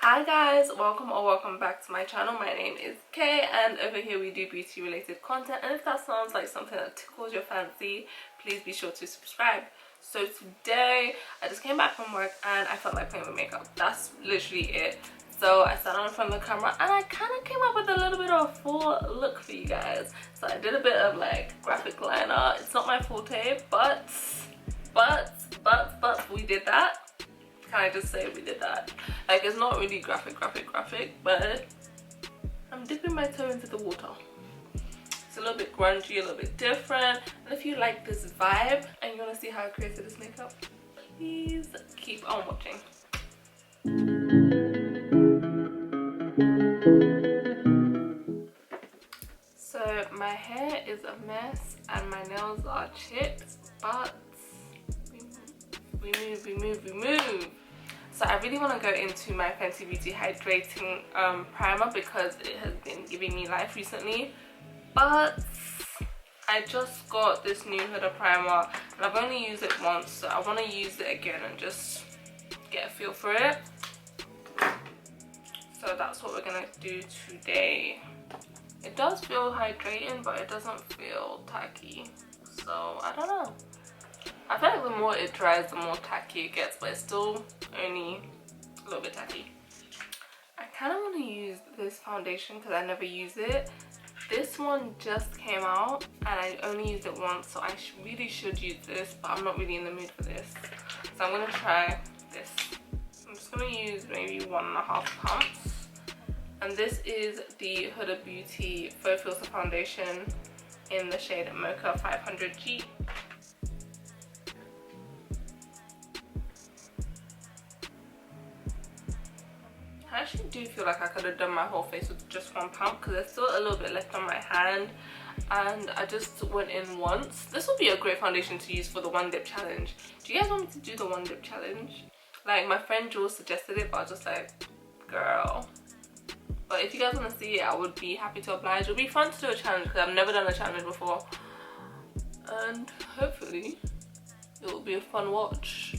Hi guys, welcome or welcome back to my channel. My name is Kay and over here we do beauty related content, and if that sounds like something that tickles your fancy, please be sure to subscribe. So today I just came back from work and I felt like playing with makeup. That's literally it. So I sat on in front of the camera and I kind of came up with a little bit of a full look for you guys. So I did a bit of like graphic liner. It's not my forte, but we did that. Can I just say we did that? Like, it's not really graphic, but I'm dipping my toe into the water. It's a little bit grungy, a little bit different. And if you like this vibe and you want to see how I created this makeup, please keep on watching. So my hair is a mess and my nails are chipped, but we move. So I really want to go into my Fenty Beauty Hydrating Primer because it has been giving me life recently. But I just got this new Huda primer and I've only used it once, so I want to use it again and just get a feel for it. So that's what we're going to do today. It does feel hydrating, but it doesn't feel tacky. So I don't know. I feel like the more it dries, the more tacky it gets, but it's still only a little bit tacky. I kind of want to use this foundation because I never use it. This one just came out and I only used it once, so I really should use this, but I'm not really in the mood for this. So I'm going to try this. I'm just going to use maybe 1.5 pumps. And this is the Huda Beauty Faux Filter Foundation in the shade Mocha 500G. I actually do feel like I could have done my whole face with just one pump because there's still a little bit left on my hand and I just went in once. This would be a great foundation to use for the one dip challenge. Do you guys want me to do the one dip challenge? Like, my friend Jules suggested it, but I was just like, girl. But if you guys want to see it, I would be happy to oblige. It would be fun to do a challenge because I've never done a challenge before, and hopefully it will be a fun watch.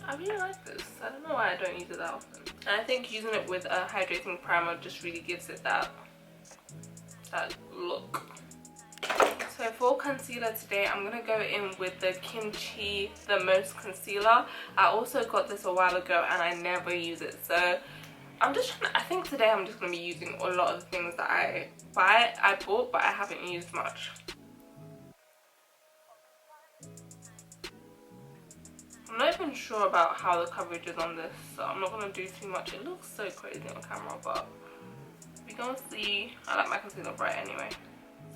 I really like this. I don't know why I don't use it that often. And I think using it with a hydrating primer just really gives it that look. So for concealer today, I'm going to go in with the Kimchi The Most Concealer. I also got this a while ago and I never use it. So I'm just trying to, I think today I'm just going to be using a lot of the things that I bought but I haven't used much. I'm not even sure about how the coverage is on this, so I'm not going to do too much. It looks so crazy on camera, but we're going to see. I like my concealer bright anyway.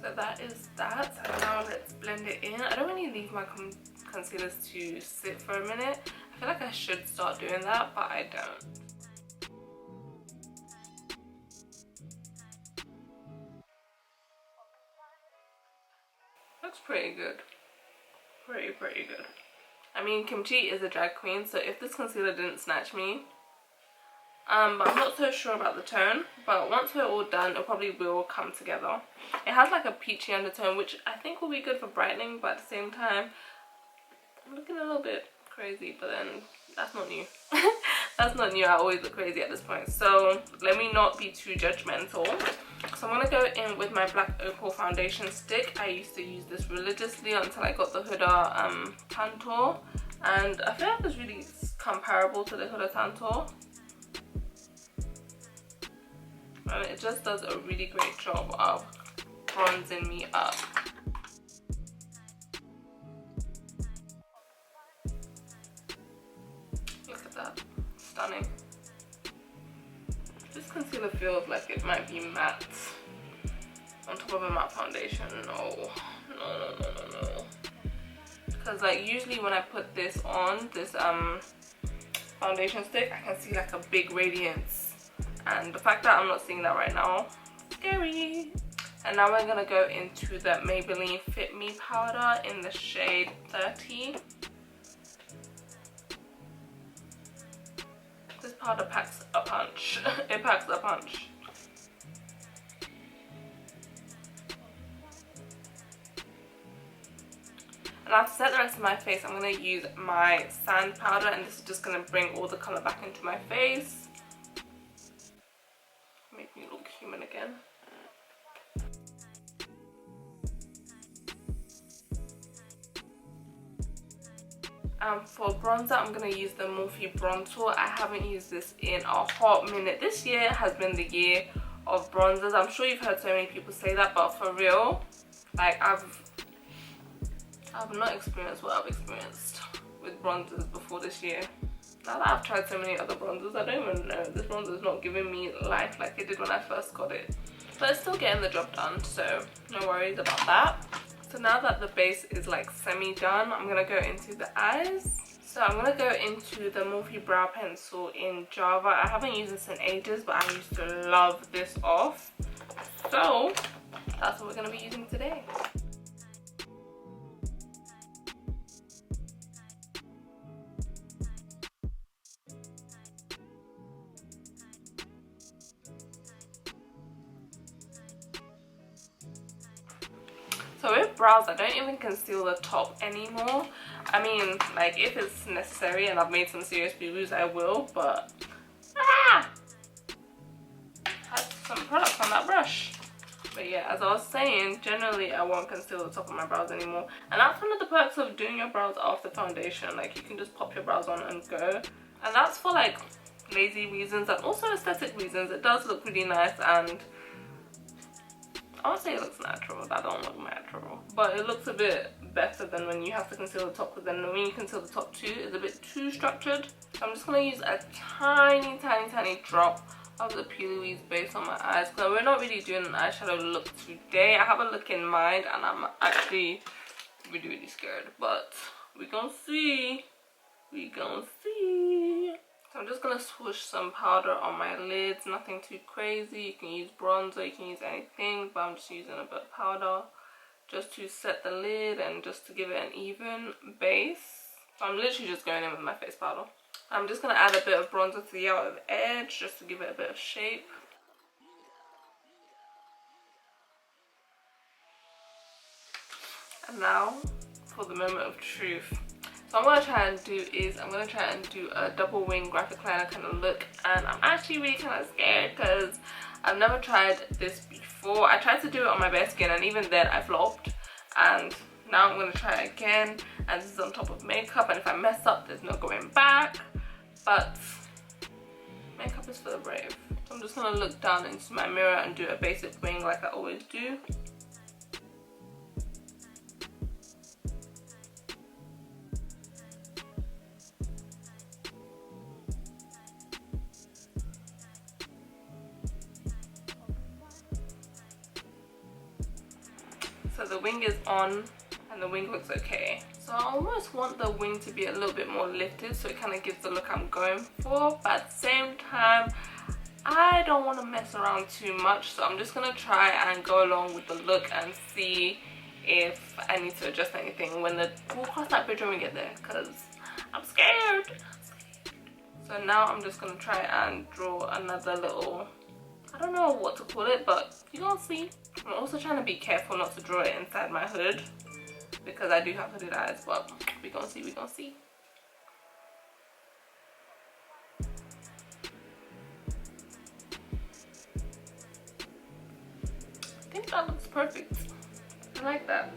So that is that, and now let's blend it in. I don't really leave my concealers to sit for a minute. I feel like I should start doing that, but I don't. Looks pretty good. Pretty good. I mean, Kimchi is a drag queen, so if this concealer didn't snatch me, but I'm not so sure about the tone, but once we're all done, it probably will come together. It has like a peachy undertone, which I think will be good for brightening, but at the same time, I'm looking a little bit crazy, but then that's not new. That's not new. I always look crazy at this point, so let me not be too judgmental. So I'm going to go in with my Black Opal foundation stick. I used to use this religiously until I got the Huda Tantour, and I feel like it's really comparable to the Huda Tantour. And it just does a really great job of bronzing me up. Look at that. Stunning. This concealer feels like it might be matte on top of a matte foundation. No. Because like usually when I put this on, this foundation stick, I can see like a big radiance. And the fact that I'm not seeing that right now, scary. And now we're gonna go into the Maybelline Fit Me powder in the shade 30. This powder packs a punch. It packs a punch. And now to set the rest of my face, I'm going to use my sand powder, and this is just going to bring all the colour back into my face. make me look human again. For bronzer, I'm going to use the Morphe Brontour. I haven't used this in a hot minute. This year has been the year of bronzers. I'm sure you've heard so many people say that, but for real, like I've not experienced what I've experienced with bronzers before this year. Now that I've tried so many other bronzers, I don't even know. This bronzer is not giving me life like it did when I first got it. But it's still getting the job done, so no worries about that. So now that the base is like semi-done, I'm going to go into the eyes. So I'm going to go into the Morphe Brow Pencil in Java. I haven't used this in ages, but I used to love this off. So that's what we're going to be using today. So with brows, I don't even conceal the top anymore. I mean, like if it's necessary and I've made some serious boo-boos, I will, but had some product on that brush. But yeah, as I was saying, generally I won't conceal the top of my brows anymore. And that's one of the perks of doing your brows after foundation. Like you can just pop your brows on and go. And that's for like lazy reasons and also aesthetic reasons. It does look really nice, and I would say it looks natural. That don't look natural, but it looks a bit better than when you have to conceal the top, because then when you conceal the top too, it's a bit too structured. So I'm just going to use a tiny drop of the Louise base on my eyes, because we're not really doing an eyeshadow look today. I have a look in mind and I'm actually really scared, but we're gonna see. So I'm just going to swoosh some powder on my lids, nothing too crazy. You can use bronzer, you can use anything, but I'm just using a bit of powder just to set the lid and just to give it an even base. So I'm literally just going in with my face powder. I'm just going to add a bit of bronzer to the outer edge just to give it a bit of shape. And now for the moment of truth. So what I'm going to try and do is I'm going to try and do a double wing graphic liner kind of look, and I'm actually really kind of scared because I've never tried this before. I tried to do it on my bare skin and even then I flopped, and now I'm going to try again, and this is on top of makeup, and if I mess up there's no going back, but makeup is for the brave. So I'm just going to look down into my mirror and do a basic wing like I always do. So the wing is on and the wing looks okay. So I almost want the wing to be a little bit more lifted so it kind of gives the look I'm going for, but at the same time I don't want to mess around too much, so I'm just going to try and go along with the look and see if I need to adjust anything we'll cross that bridge when we get there, because I'm scared. So now I'm just going to try and draw another little, I don't know what to call it, but you're gonna see. I'm also trying to be careful not to draw it inside my hood because I do have hooded eyes, but we're gonna see. I think that looks perfect. I like that.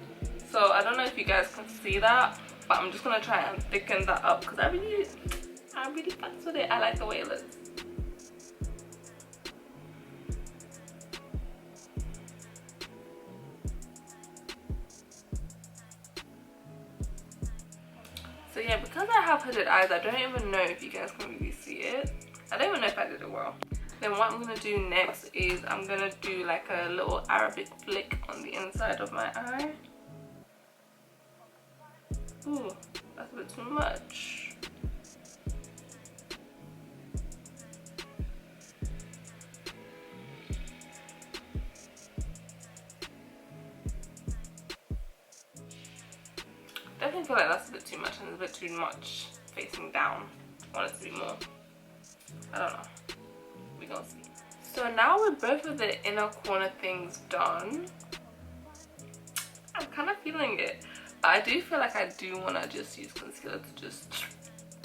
So I don't know if you guys can see that, but I'm just gonna try and thicken that up because I really fucks with it. I like the way it looks. So yeah, because I have hooded eyes, I don't even know if you guys can really see it. I don't even know if I did it well. Then what I'm going to do next is I'm going to do like a little Arabic flick on the inside of my eye. Ooh, that's a bit too much. I definitely feel like that's a bit too much and it's a bit too much facing down. I want it to be more, I don't know, we're gonna see. So now with both of the inner corner things done, I'm kind of feeling it, but I do feel like I do want to just use concealer to just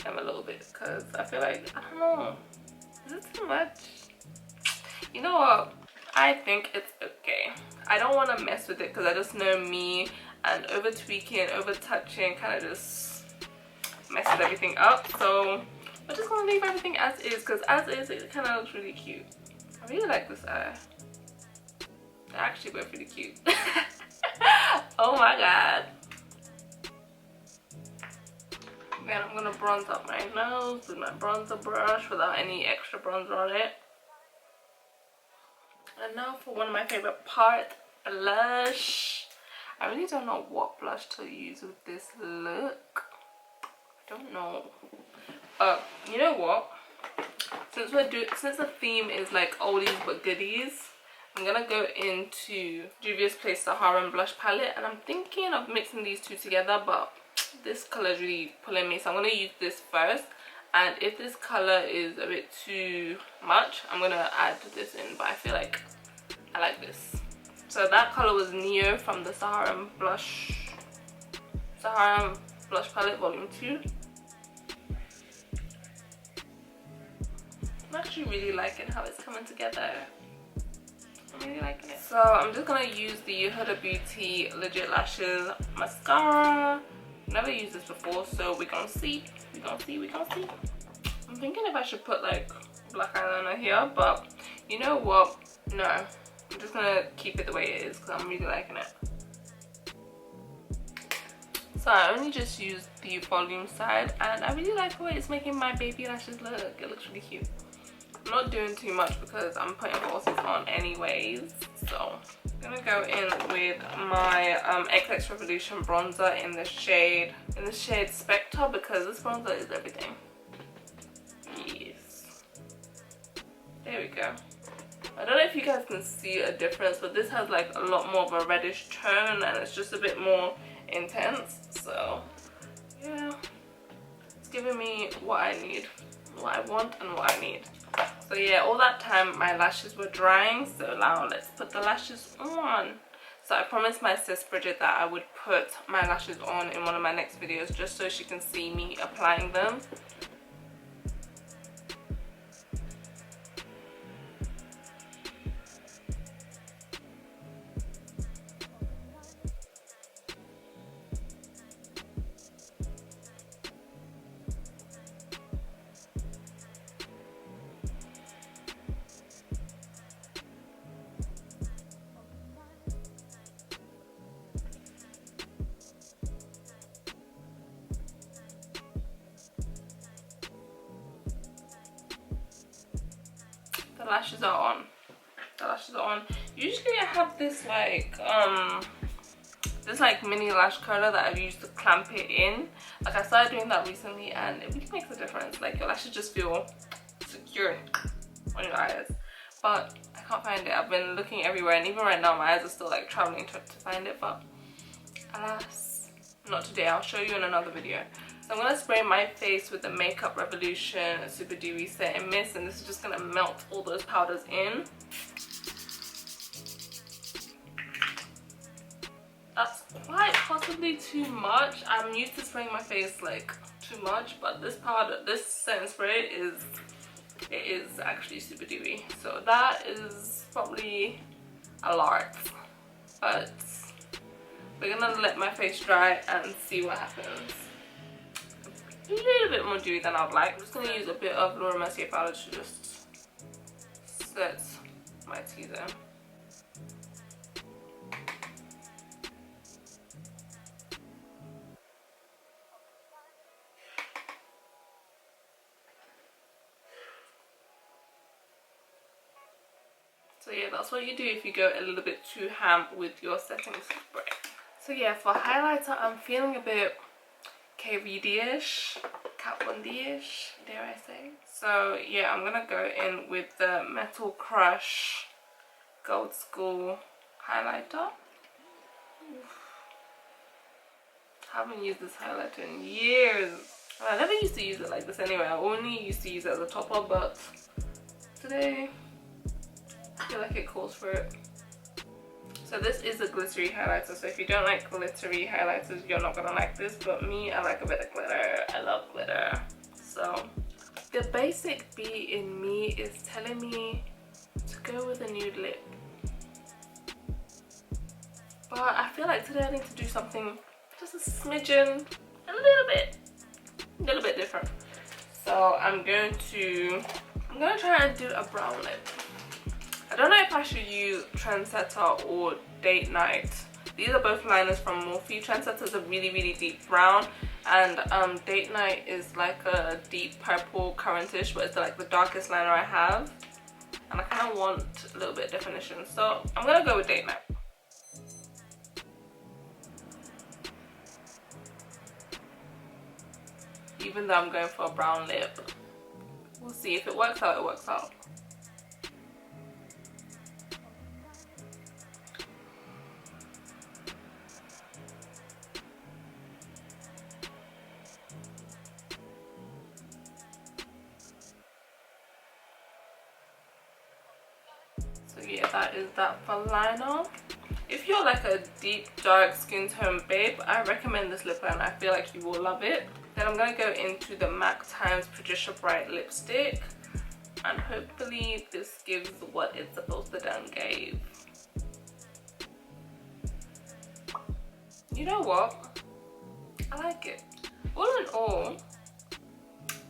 them a little bit, because I feel like, I don't know, is it too much? you know what, I think it's okay. I don't want to mess with it because I just know me, and over tweaking, over touching kind of just messes everything up. So we're just gonna leave everything as is, because as is it kind of looks really cute. I really like this eye. They're actually both really cute. Oh my god. Then I'm gonna bronze up my nose with my bronzer brush without any extra bronzer on it. And now for one of my favorite parts, blush. I really don't know what blush to use with this look. I don't know. You know what? Since the theme is like oldies but goodies, I'm gonna go into Juvia's Place Saharan blush palette, and I'm thinking of mixing these two together, but this color is really pulling me, so I'm gonna use this first. And if this color is a bit too much, I'm gonna add this in, but I feel like I like this. So that color was Neo from the Saharan blush palette volume 2. I'm actually really liking how it's coming together. I'm really liking it. So I'm just gonna use the Huda Beauty Legit Lashes mascara. Never used this before, so we're gonna see. I'm thinking if I should put like black eyeliner here, but you know what? No, I'm just gonna keep it the way it is because I'm really liking it. So I only just used the volume side, and I really like the way it's making my baby lashes look. It looks really cute. I'm not doing too much because I'm putting falsies on anyways. So I'm gonna go in with my XX Revolution bronzer in the shade Spectre, because this bronzer is everything. Yes, there we go. I don't know if you guys can see a difference, but this has like a lot more of a reddish tone, and it's just a bit more intense. So yeah, it's giving me what I need, what I want and what I need. So yeah, all that time my lashes were drying, so now let's put the lashes on. So I promised my sis Bridget that I would put my lashes on in one of my next videos, just so she can see me applying them. The lashes are on. Usually I have this like mini lash curler that I've used to clamp it in. Like I started doing that recently, and it really makes a difference. Like your lashes just feel secure on your eyes. But I can't find it. I've been looking everywhere, and even right now my eyes are still like traveling to find it, but alas, not today. I'll show you in another video. So I'm going to spray my face with the Makeup Revolution Super Dewy Set and Mist, and this is just going to melt all those powders in. That's quite possibly too much. I'm used to spraying my face like too much, but this powder, this set and spray is actually super dewy. So that is probably a lot, but we're going to let my face dry and see what happens. A little bit more dewy than I'd like. I'm just going to use a bit of Laura Mercier powder to just set my T-zone. So yeah, that's what you do if you go a little bit too ham with your setting spray. So yeah, for highlighter, I'm feeling a bit KVD-ish, Kat Von D-ish, dare I say. So yeah, I'm gonna go in with the Metal Crush Gold Skool highlighter. Haven't used this highlighter in years. I never used to use it like this anyway. I only used to use it as a topper, but today I feel like it calls for it. So this is a glittery highlighter, so if you don't like glittery highlighters, you're not gonna like this, but me, I like a bit of glitter. I love glitter. So the basic B in me is telling me to go with a nude lip. But I feel like today I need to do something just a smidgen, a little bit different. So I'm gonna try and do a brown lip. I don't know if I should use Trendsetter or Date Night. These are both liners from Morphe. Trendsetter is a really deep brown, and Date Night is like a deep purple currantish, but it's like the darkest liner I have, and I kind of want a little bit of definition, so I'm gonna go with Date Night. Even though I'm going for a brown lip, we'll see. If it works out, it works out. So yeah, that is that for liner. If you're like a deep dark skin tone babe, I recommend this lip liner. I feel like you will love it. Then I'm going to go into the MAC times Patricia Bright lipstick, and hopefully this gives what it's supposed to done give. You know what? I like it. All in all,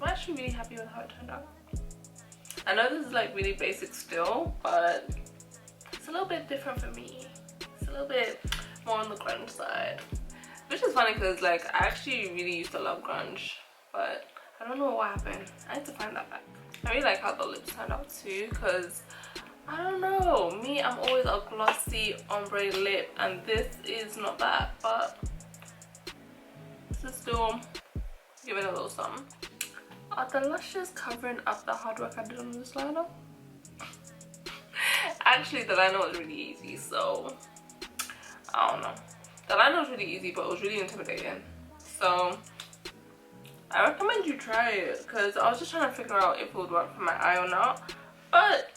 I'm actually really happy with how it turned out. I know this is like really basic still, but it's a little bit different for me. It's a little bit more on the grunge side. Which is funny because like I actually really used to love grunge, but I don't know what happened. I need to find that back. I really like how the lips turned out too, because I don't know, me, I'm always a glossy ombre lip, and this is not that, but this is still giving a little something. Are the lashes covering up the hard work I did on this liner? Actually, the liner was really easy, so I don't know. The liner was really easy, but it was really intimidating. So I recommend you try it, because I was just trying to figure out if it would work for my eye or not. But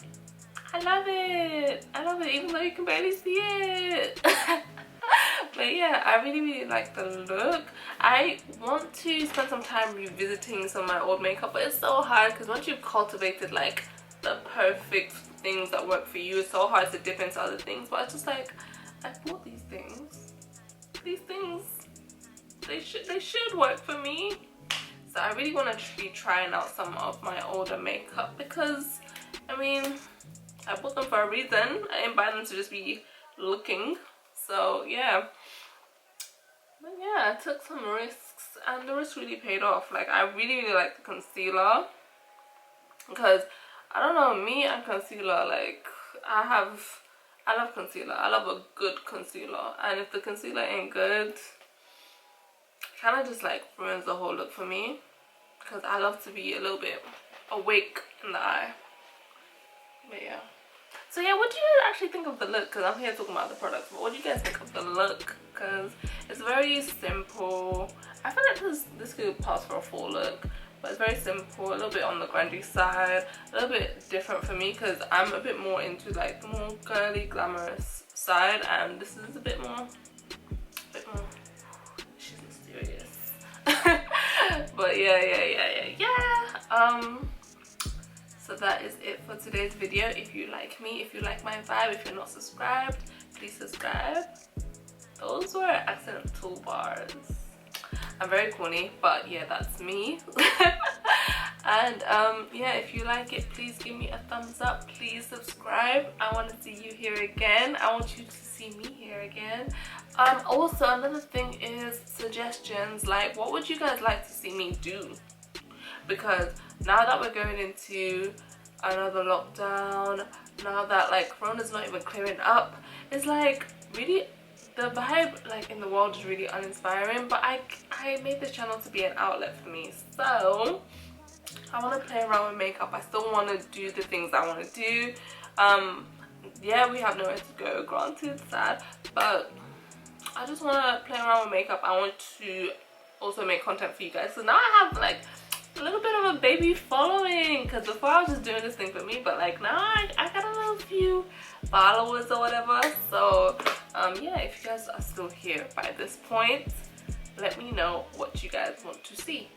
I love it. I love it, even though you can barely see it. But yeah, I really like the look. I want to spend some time revisiting some of my old makeup, but it's so hard because once you've cultivated like the perfect things that work for you, it's so hard to dip into other things. But it's just like, I bought these things. These things, they should work for me. So I really want to be trying out some of my older makeup, because I mean, I bought them for a reason. I didn't buy them to just be looking. So yeah, but yeah, I took some risks, and the risks really paid off. Like I really like the concealer, because I don't know, me and concealer, like I love concealer. I love a good concealer, and if the concealer ain't good, it kind of just like ruins the whole look for me, because I love to be a little bit awake in the eye. But yeah, so yeah, what do you actually think of the look? Because I'm here talking about the products, but what do you guys think of the look? Because it's very simple. I feel like this could pass for a full look, but it's very simple, a little bit on the grungy side, a little bit different for me because I'm a bit more into like the more girly, glamorous side, and this is a bit more, she's mysterious. But yeah. So that is it for today's video. If you like me, if you like my vibe, if you're not subscribed, please subscribe. Those were accident toolbars. I'm very corny, but yeah, that's me. And yeah, if you like it, please give me a thumbs up. Please subscribe. I want to see you here again. I want you to see me here again. Also, another thing is suggestions. Like, what would you guys like to see me do? Because now that we're going into another lockdown, now that like Corona's not even clearing up, it's like really the vibe like in the world is really uninspiring. But I made this channel to be an outlet for me, so I want to play around with makeup. I still want to do the things I want to do. Yeah, we have nowhere to go, granted, sad, but I just want to play around with makeup. I want to also make content for you guys, so now I have like a little bit of a baby following, because before I was just doing this thing for me, but like now I got a little few followers or whatever. So yeah, if you guys are still here by this point, let me know what you guys want to see.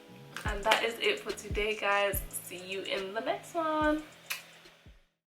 And that is it for today, guys. See you in the next one.